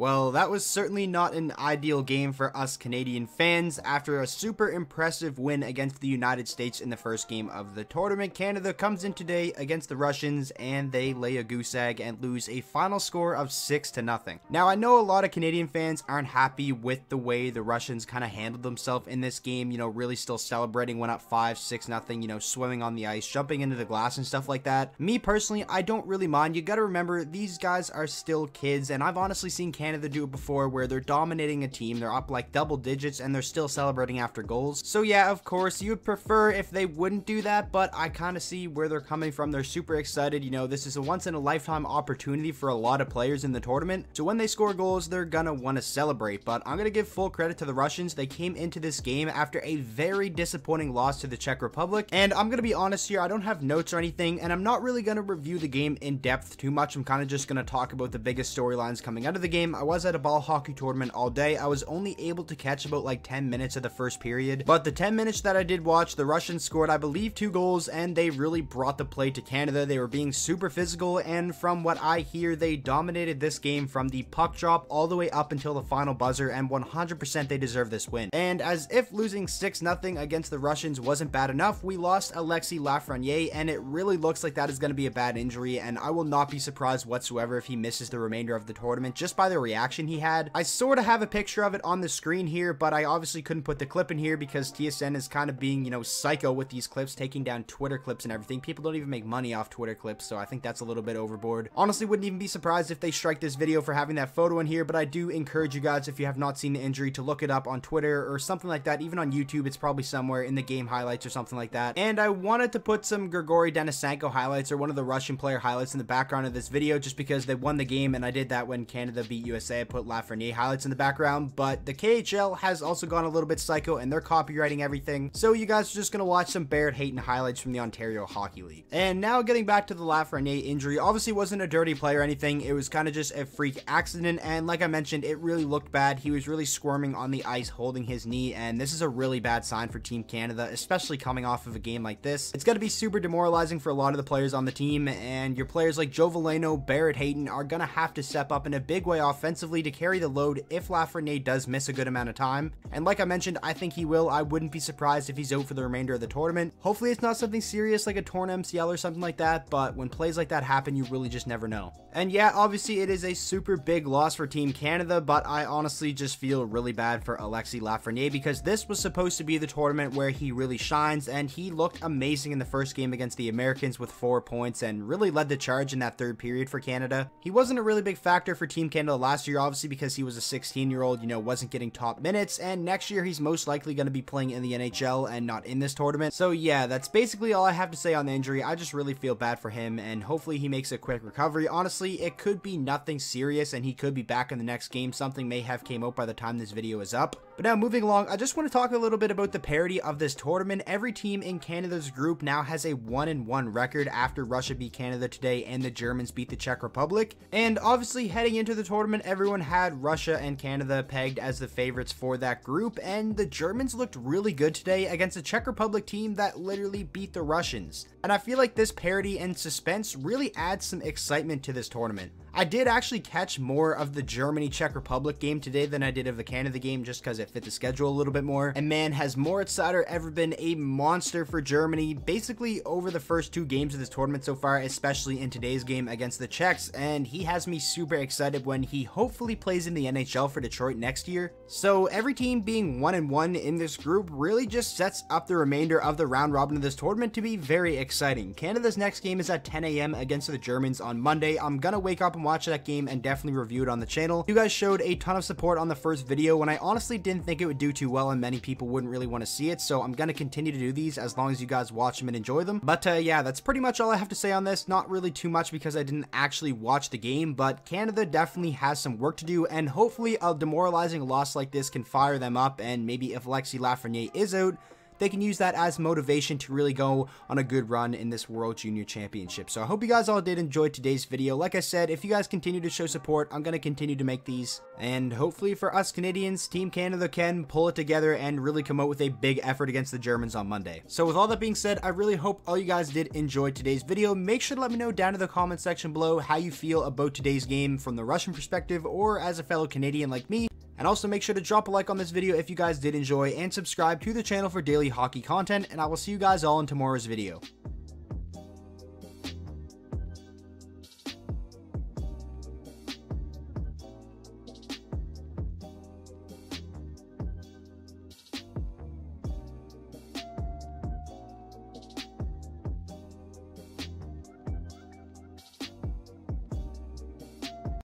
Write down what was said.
Well, that was certainly not an ideal game for us Canadian fans. After a super impressive win against the United States in the first game of the tournament, Canada comes in today against the Russians and they lay a goose egg and lose a final score of 6-0. Now, I know a lot of Canadian fans aren't happy with the way the Russians kind of handled themselves in this game, really still celebrating, went up 5-6-0, swimming on the ice, jumping into the glass and stuff like that. Me personally, I don't really mind. You gotta remember, these guys are still kids, and I've honestly seen Canada do it before where they're dominating a team, they're up like double digits and they're still celebrating after goals. So yeah, of course you would prefer if they wouldn't do that, but I kind of see where they're coming from. They're super excited. This is a once in a lifetime opportunity for a lot of players in the tournament, so when they score goals they're gonna want to celebrate. But I'm gonna give full credit to the Russians. They came into this game after a very disappointing loss to the Czech Republic, and I'm gonna be honest here, I don't have notes or anything, and I'm not really gonna review the game in depth too much. I'm kind of just gonna talk about the biggest storylines coming out of the game. I was at a ball hockey tournament all day. I was only able to catch about like 10 minutes of the first period, but the 10 minutes that I did watch, the Russians scored, I believe, 2 goals, and they really brought the play to Canada. They were being super physical, and from what I hear, they dominated this game from the puck drop all the way up until the final buzzer, and 100% they deserve this win. And as if losing 6-0 against the Russians wasn't bad enough, we lost Alexis Lafreniere, and it really looks like that is going to be a bad injury, and I will not be surprised whatsoever if he misses the remainder of the tournament just by the reaction he had. I sort of have a picture of it on the screen here, but I obviously couldn't put the clip in here because TSN is kind of being, psycho with these clips, taking down Twitter clips and everything. People don't even make money off Twitter clips, so I think that's a little bit overboard. Honestly, wouldn't even be surprised if they strike this video for having that photo in here, but I do encourage you guys, if you have not seen the injury, to look it up on Twitter or something like that. Even on YouTube, it's probably somewhere in the game highlights or something like that. And I wanted to put some Grigory Denisenko highlights, or one of the Russian player highlights, in the background of this video just because they won the game, and I did that when Canada beat USA. I put Lafreniere highlights in the background, but the KHL has also gone a little bit psycho and they're copywriting everything, so you guys are just gonna watch some Barrett Hayton highlights from the Ontario Hockey League. And now getting back to the Lafreniere injury, obviously wasn't a dirty play or anything, it was kind of just a freak accident, and like I mentioned, it really looked bad. He was really squirming on the ice holding his knee, and this is a really bad sign for Team Canada, especially coming off of a game like this. It's gonna be super demoralizing for a lot of the players on the team, and your players like Joe Veleno, Barrett Hayton are gonna have to step up in a big way offensively to carry the load if Lafreniere does miss a good amount of time. And like I mentioned, I think he will. I wouldn't be surprised if he's out for the remainder of the tournament. Hopefully it's not something serious like a torn MCL or something like that, but when plays like that happen, you really just never know. And yeah, obviously it is a super big loss for Team Canada, but I honestly just feel really bad for Alexis Lafreniere because this was supposed to be the tournament where he really shines, and he looked amazing in the first game against the Americans with 4 points and really led the charge in that third period for Canada. He wasn't a really big factor for Team Canada last year, obviously, because he was a 16-year-old, wasn't getting top minutes, and next year he's most likely going to be playing in the NHL and not in this tournament. So yeah, that's basically all I have to say on the injury. I just really feel bad for him, and hopefully he makes a quick recovery. Honestly, it could be nothing serious and he could be back in the next game. Something may have came out by the time this video is up. But now moving along, I just want to talk a little bit about the parity of this tournament. Every team in Canada's group now has a 1-1 record after Russia beat Canada today and the Germans beat the Czech Republic. And obviously heading into the tournament, everyone had Russia and Canada pegged as the favorites for that group, and the Germans looked really good today against a Czech Republic team that literally beat the Russians. And I feel like this parity and suspense really adds some excitement to this tournament. I did actually catch more of the Germany-Czech Republic game today than I did of the Canada game just because it fit the schedule a little bit more. And man, has Moritz Seider ever been a monster for Germany, basically over the first 2 games of this tournament so far, especially in today's game against the Czechs, and he has me super excited when he hopefully plays in the NHL for Detroit next year. So every team being 1-1 in this group really just sets up the remainder of the round robin of this tournament to be very exciting. Canada's next game is at 10 AM against the Germans on Monday. I'm gonna wake up and watch that game and definitely review it on the channel. You guys showed a ton of support on the first video when I honestly didn't think it would do too well and many people wouldn't really want to see it, so I'm gonna continue to do these as long as you guys watch them and enjoy them. But yeah, that's pretty much all I have to say on this. Not really too much because I didn't actually watch the game, but Canada definitely has some work to do, and hopefully a demoralizing loss like this can fire them up, and maybe if Alexis Lafreniere is out, they can use that as motivation to really go on a good run in this World Junior Championship. So I hope you guys all did enjoy today's video. Like I said, if you guys continue to show support, I'm going to continue to make these. And hopefully for us Canadians, Team Canada can pull it together and really come out with a big effort against the Germans on Monday. So with all that being said, I really hope all you guys did enjoy today's video. Make sure to let me know down in the comment section below how you feel about today's game from the Russian perspective or as a fellow Canadian like me. And also make sure to drop a like on this video if you guys did enjoy and subscribe to the channel for daily hockey content, and I will see you guys all in tomorrow's video.